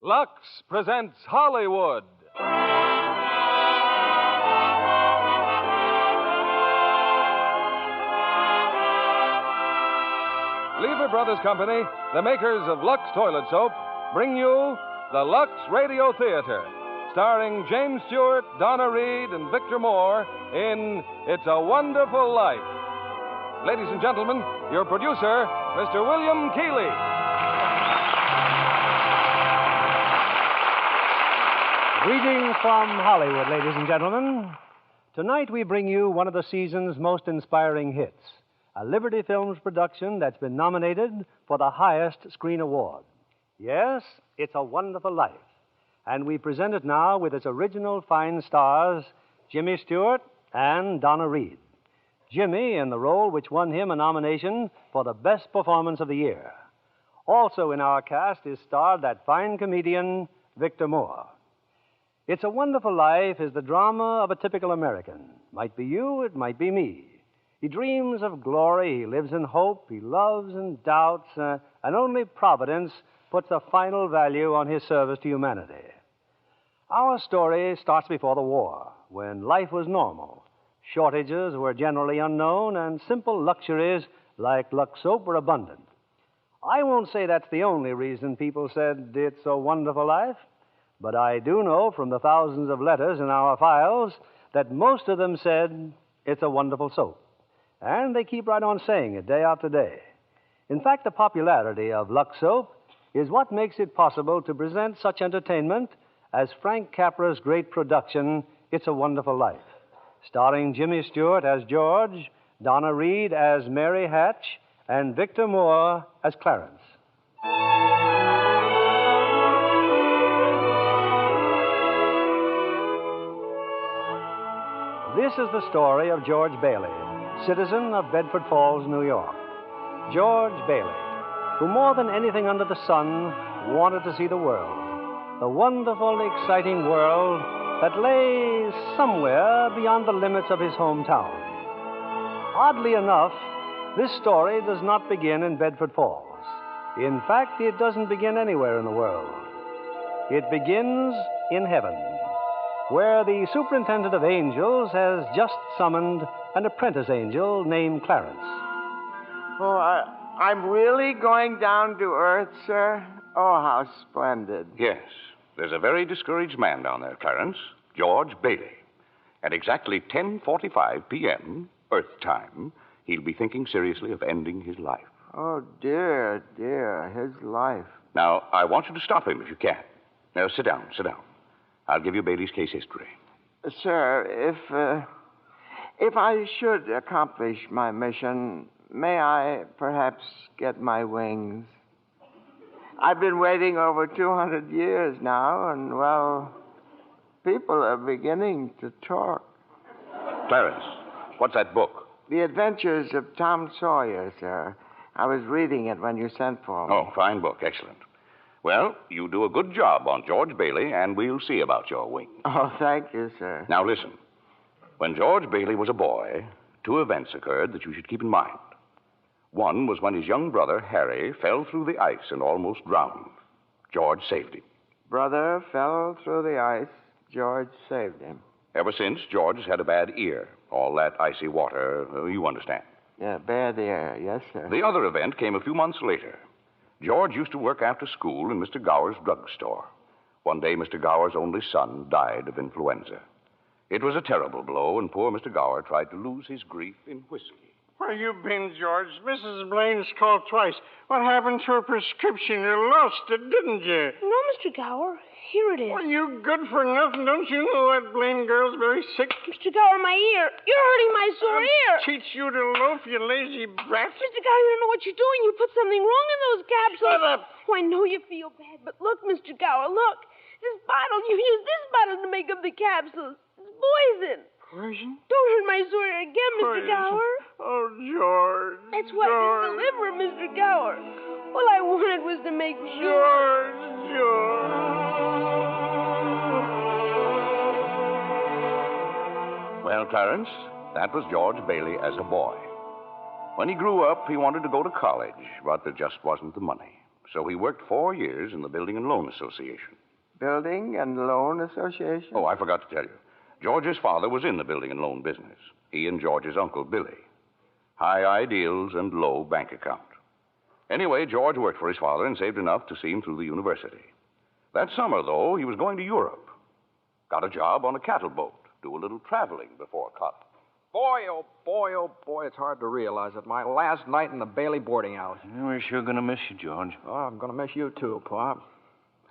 Lux presents Hollywood. Lever Brothers Company, the makers of Lux Toilet Soap, bring you the Lux Radio Theater, starring James Stewart, Donna Reed, and Victor Moore in It's a Wonderful Life. Ladies and gentlemen, your producer, Mr. William Keighley. Greetings from Hollywood, ladies and gentlemen. Tonight we bring you one of the season's most inspiring hits, a Liberty Films production that's been nominated for the highest screen award. Yes, It's a Wonderful Life. And we present it now with its original fine stars, Jimmy Stewart and Donna Reed. Jimmy in the role which won him a nomination for the best performance of the year. Also in our cast is starred that fine comedian, Victor Moore. It's a Wonderful Life is the drama of a typical American. Might be you, it might be me. He dreams of glory, he lives in hope, he loves and doubts, and only Providence puts a final value on his service to humanity. Our story starts before the war, when life was normal. Shortages were generally unknown, and simple luxuries like Lux soap were abundant. I won't say that's the only reason people said it's a wonderful life, but I do know from the thousands of letters in our files that most of them said it's a wonderful soap. And they keep right on saying it day after day. In fact, the popularity of Lux soap is what makes it possible to present such entertainment as Frank Capra's great production, It's a Wonderful Life, starring Jimmy Stewart as George, Donna Reed as Mary Hatch, and Victor Moore as Clarence. This is the story of George Bailey, citizen of Bedford Falls, New York. George Bailey, who more than anything under the sun wanted to see the world, the wonderful, exciting world that lay somewhere beyond the limits of his hometown. Oddly enough, this story does not begin in Bedford Falls. In fact, it doesn't begin anywhere in the world. It begins in heaven, where the superintendent of angels has just summoned an apprentice angel named Clarence. Oh, I'm really going down to Earth, sir? Oh, how splendid. Yes. There's a very discouraged man down there, Clarence, George Bailey. At exactly 10:45 p.m., Earth time, he'll be thinking seriously of ending his life. Oh, dear, his life. Now, I want you to stop him if you can. Now, sit down. I'll give you Bailey's case history. Sir, if I should accomplish my mission, may I perhaps get my wings? I've been waiting over 200 years now, and, well, people are beginning to talk. Clarence, what's that book? The Adventures of Tom Sawyer, sir. I was reading it when you sent for me. Oh, fine book. Excellent. Well, you do a good job on George Bailey, and we'll see about your wings. Oh, thank you, sir. Now, listen. When George Bailey was a boy, two events occurred that you should keep in mind. One was when his young brother, Harry, fell through the ice and almost drowned. George saved him. Brother fell through the ice. George saved him. Ever since, George has had a bad ear. All that icy water, you understand. Yeah, bad ear. Yes, sir. The other event came a few months later. George used to work after school in Mr. Gower's drugstore. One day, Mr. Gower's only son died of influenza. It was a terrible blow, and poor Mr. Gower tried to lose his grief in whiskey. Where you been, George? Mrs. Blaine's called twice. What happened to her prescription? You lost it, didn't you? No, Mr. Gower. Here it is. Well, you good for nothing. Don't you know that Blaine girl's very sick? Mr. Gower, my ear. You're hurting my sore ear. Teach you to loaf, you lazy brat. Mr. Gower, you don't know what you're doing. You put something wrong in those capsules. Shut up. Oh, I know you feel bad, but look, Mr. Gower, look. This bottle, you used this bottle to make up the capsules. It's poison. Poison? Don't hurt my sore ear again, Mr. Gower. Oh, George. That's why I didn't deliver, Mr. Gower. All I wanted was to make sure. George. Well, Clarence, that was George Bailey as a boy. When he grew up, he wanted to go to college, but there just wasn't the money. So he worked 4 years in the Building and Loan Association. Building and Loan Association? Oh, I forgot to tell you. George's father was in the building and loan business. He and George's uncle, Billy. High ideals and low bank account. Anyway, George worked for his father and saved enough to see him through the university. That summer, though, he was going to Europe. Got a job on a cattle boat. Do a little traveling before college. Boy, it's hard to realize it. My last night in the Bailey boarding house. We're sure going to miss you, George. Oh, I'm going to miss you, too, Pop.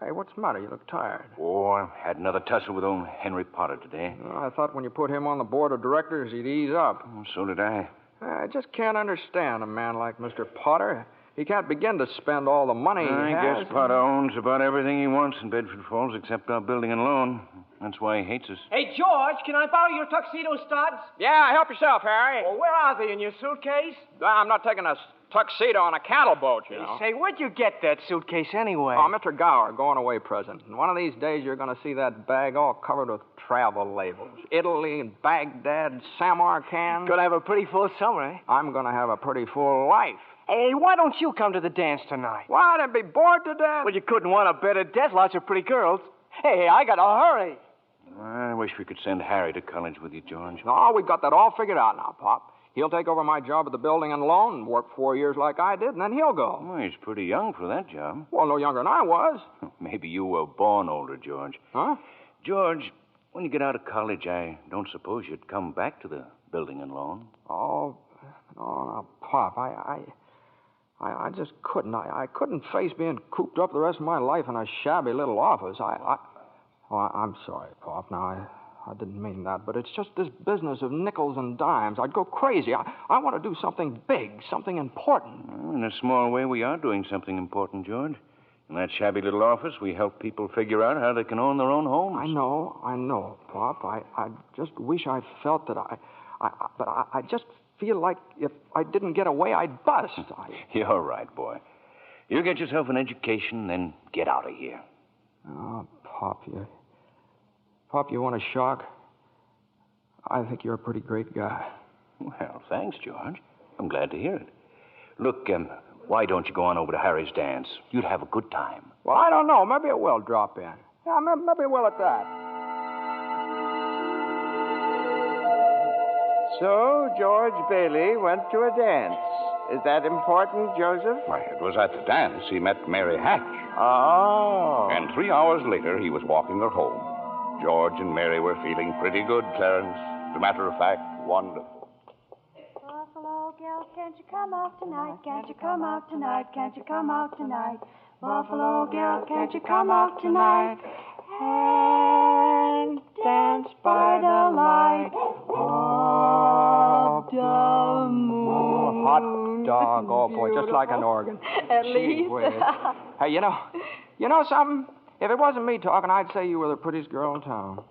Hey, what's the matter? You look tired. Oh, I had another tussle with old Henry Potter today. I thought when you put him on the board of directors, he'd ease up. Oh, so did I. I just can't understand a man like Mr. Potter. He can't begin to spend all the money he has. I guess Potter owns about everything he wants in Bedford Falls except our building and loan. That's why he hates us. Hey, George, can I borrow your tuxedo studs? Yeah, help yourself, Harry. Well, where are they, in your suitcase? I'm not taking a tuxedo on a cattle boat, you know. Say, where'd you get that suitcase anyway? Oh, Mr. Gower, going away present. And one of these days, you're going to see that bag all covered with travel labels. Italy and Baghdad, Samarkand. Gonna have a pretty full summer, eh? I'm going to have a pretty full life. Hey, why don't you come to the dance tonight? What? I'd be bored to death. Well, you couldn't want a better death. Lots of pretty girls. Hey, I gotta hurry. I wish we could send Harry to college with you, George. No, we've got that all figured out now, Pop. He'll take over my job at the building and loan and work 4 years like I did, and then he'll go. Well, he's pretty young for that job. Well, no younger than I was. Maybe you were born older, George. Huh? George, when you get out of college, I don't suppose you'd come back to the building and loan. Oh, no, Pop, I just couldn't. I couldn't face being cooped up the rest of my life in a shabby little office. I'm sorry, Pop. Now, I didn't mean that, but it's just this business of nickels and dimes. I'd go crazy. I want to do something big, something important. Well, in a small way, we are doing something important, George. In that shabby little office, we help people figure out how they can own their own homes. I know, Pop. I just wish I felt that but I just feel like if I didn't get away, I'd bust. You're right, boy. You get yourself an education, then get out of here. Oh, Pop, you want a shock? I think you're a pretty great guy. Well, thanks, George. I'm glad to hear it. Look, why don't you go on over to Harry's dance? You'd have a good time. Well, I don't know. Maybe it will drop in. Yeah, maybe it will at that. So, George Bailey went to a dance. Is that important, Joseph? Why, it was at the dance he met Mary Hatch. Oh. And 3 hours later, he was walking her home. George and Mary were feeling pretty good, Clarence. As a matter of fact, wonderful. Buffalo girl, can't you come out tonight? Can't you come out tonight? Can't you come out tonight? Buffalo girl, can't you come out tonight? And dance by the light of the moon. Hot dog. Oh, boy, just like an organ. At least. Hey, you know something? If it wasn't me talking, I'd say you were the prettiest girl in town.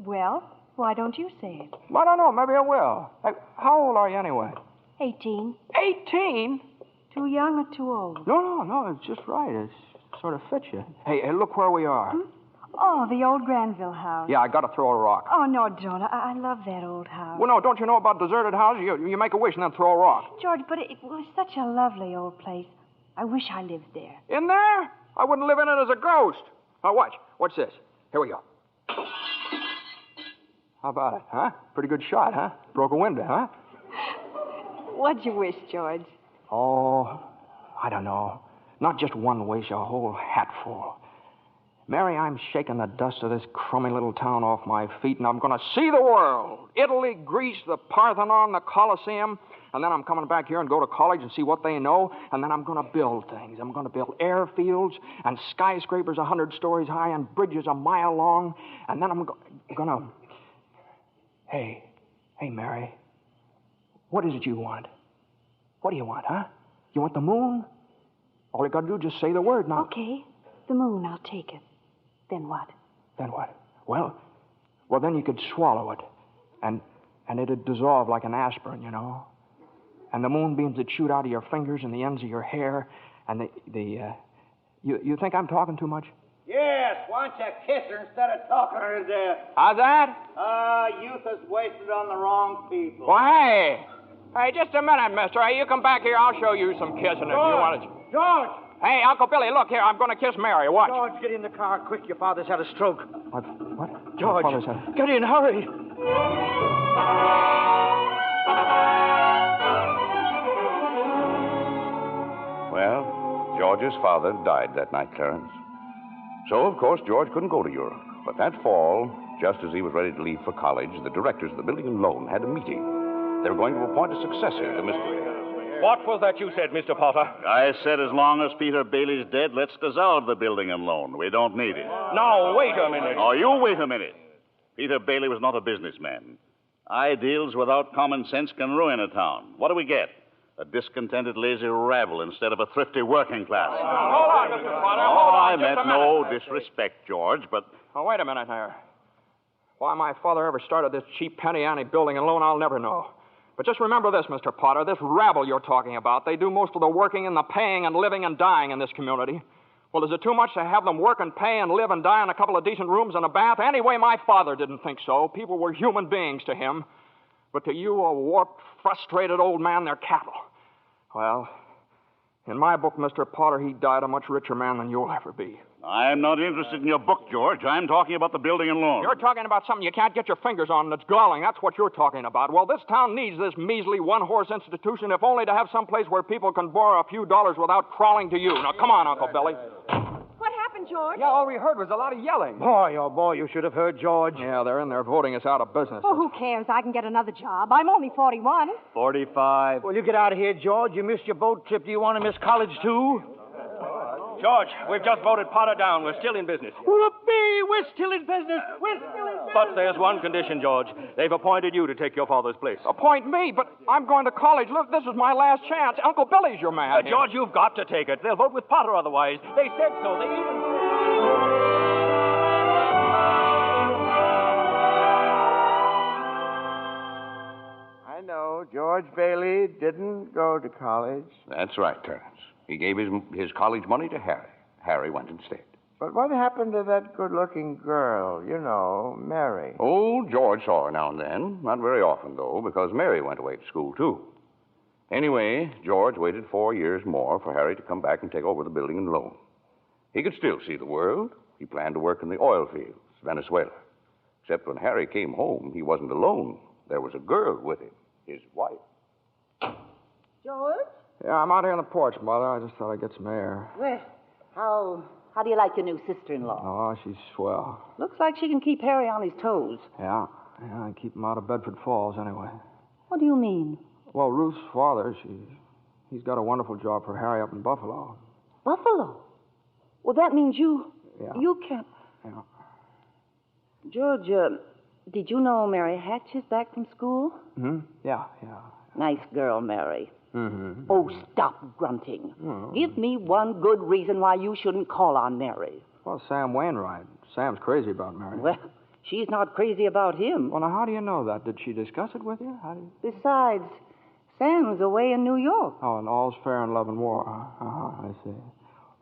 Well, why don't you say it? I don't know. Maybe I will. Hey, how old are you anyway? 18. 18? Too young or too old? No. It's just right. It sort of fits you. Hey, look where we are. Oh, the old Granville house. Yeah, I got to throw a rock. Oh, no, don't. I love that old house. Well, no, don't you know about deserted houses? You make a wish and then throw a rock. George, but it was such a lovely old place. I wish I lived there. In there? I wouldn't live in it as a ghost. Now, watch. What's this? Here we go. How about it, huh? Pretty good shot, huh? Broke a window, huh? What'd you wish, George? Oh, I don't know. Not just one wish, a whole hatful. Mary, I'm shaking the dust of this crummy little town off my feet, and I'm going to see the world. Italy, Greece, the Parthenon, the Colosseum. And then I'm coming back here and go to college and see what they know. And then I'm going to build things. I'm going to build airfields and skyscrapers 100 stories high and bridges a mile long. And then I'm going to... Hey, Mary. What is it you want? What do you want, huh? You want the moon? All you got to do is just say the word now. Okay, the moon, I'll take it. Then what? Then what? Well, then you could swallow it. And it'd dissolve like an aspirin, you know. And the moonbeams would shoot out of your fingers and the ends of your hair. And you think I'm talking too much? Yes, why don't you kiss her instead of talking her to death? How's that? Youth is wasted on the wrong people. Well, hey, just a minute, mister. Hey, you come back here. I'll show you some kissing if you want to. George! Hey, Uncle Billy, look here. I'm going to kiss Mary. Watch. George, get in the car quick. Your father's had a stroke. What? George, My father's had... get in, hurry. Well, George's father died that night, Clarence. So, of course, George couldn't go to Europe. But that fall, just as he was ready to leave for college, the directors of the building and loan had a meeting. They were going to appoint a successor to Mr. What was that you said, Mr. Potter? I said as long as Peter Bailey's dead, let's dissolve the building and loan. We don't need it. Now, wait a minute. Oh, you wait a minute. Peter Bailey was not a businessman. Ideals without common sense can ruin a town. What do we get? A discontented, lazy rabble instead of a thrifty working class. Hold on, Mr. Potter. Oh, Hold on. I meant no disrespect, George, but... Oh, wait a minute here. Why my father ever started this cheap penny ante building and loan, I'll never know. But just remember this, Mr. Potter, this rabble you're talking about, they do most of the working and the paying and living and dying in this community. Well, is it too much to have them work and pay and live and die in a couple of decent rooms and a bath? Anyway, my father didn't think so. People were human beings to him. But to you, a warped, frustrated old man, they're cattle. Well, in my book, Mr. Potter, he died a much richer man than you'll ever be. I'm not interested in your book, George. I'm talking about the building and loan. You're talking about something you can't get your fingers on that's galling. That's what you're talking about. Well, this town needs this measly one-horse institution, if only to have some place where people can borrow a few dollars without crawling to you. Now, come on, Uncle Billy. What happened, George? Yeah, all we heard was a lot of yelling. Boy, oh, boy, you should have heard George. Yeah, they're in there voting us out of business. Oh, who cares? I can get another job. I'm only 41. 45. Well, you get out of here, George. You missed your boat trip. Do you want to miss college, too? George, we've just voted Potter down. We're still in business. Whoopee! We're still in business. We're still in business. But there's one condition, George. They've appointed you to take your father's place. Appoint me, but I'm going to college. Look, this is my last chance. Uncle Billy's your man. George, you've got to take it. They'll vote with Potter otherwise. They said so. They even... I know George Bailey didn't go to college. That's right, Clarence. He gave his college money to Harry. Harry went instead. But what happened to that good-looking girl, you know, Mary? Oh, George saw her now and then. Not very often, though, because Mary went away to school, too. Anyway, George waited 4 years more for Harry to come back and take over the building and loan. He could still see the world. He planned to work in the oil fields, Venezuela. Except when Harry came home, he wasn't alone. There was a girl with him, his wife. George? Yeah, I'm out here on the porch, Mother. I just thought I'd get some air. Well, how do you like your new sister-in-law? Oh, she's swell. Looks like she can keep Harry on his toes. Yeah, I keep him out of Bedford Falls anyway. What do you mean? Well, Ruth's father, he's got a wonderful job for Harry up in Buffalo. Buffalo? Well, that means you can't... Yeah. George, did you know Mary Hatch is back from school? Hmm? Yeah. Nice girl, Mary. Mm-hmm. Oh, stop grunting. Mm-hmm. Give me one good reason why you shouldn't call on Mary. Well, Sam Wainwright. Sam's crazy about Mary. Well, she's not crazy about him. Well, now, how do you know that? Did she discuss it with you? Besides, Sam's away in New York. Oh, and all's fair in love and war. I see.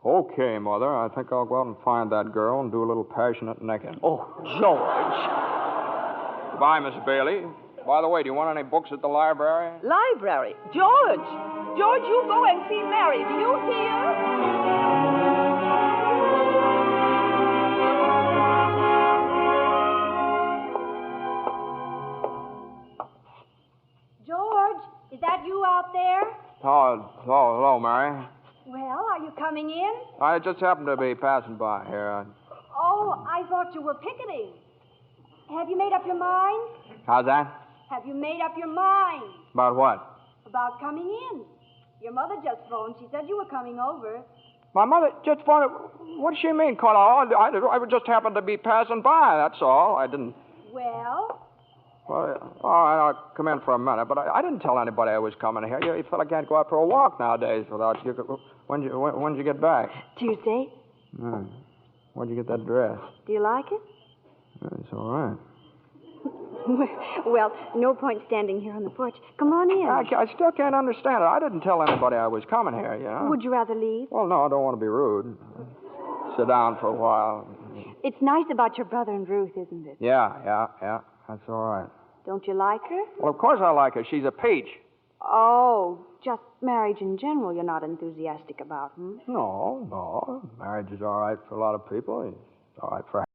Okay, Mother, I think I'll go out and find that girl and do a little passionate necking. Oh, George. Goodbye, Miss Bailey. By the way, do you want any books at the library? Library? George, you go and see Mary. Do you hear? George, is that you out there? Oh, hello, Mary. Well, are you coming in? I just happened to be passing by here. Oh, I thought you were picketing. Have you made up your mind? How's that? Have you made up your mind? About what? About coming in. Your mother just phoned. She said you were coming over. My mother just phoned. What does she mean, Carla? I just happened to be passing by, that's all. I didn't... Well, Well, all right, I'll come in for a minute, but I didn't tell anybody I was coming here. You fella can't go out for a walk nowadays without you. When'd you get back? Tuesday. Where'd you get that dress? Do you like it? It's all right. Well, no point standing here on the porch. Come on in. I still can't understand it. I didn't tell anybody I was coming here, you know. Would you rather leave? Well, no, I don't want to be rude. Sit down for a while. It's nice about your brother and Ruth, isn't it? Yeah. That's all right. Don't you like her? Well, of course I like her. She's a peach. Oh, just marriage in general you're not enthusiastic about, hmm? No. Marriage is all right for a lot of people. It's all right for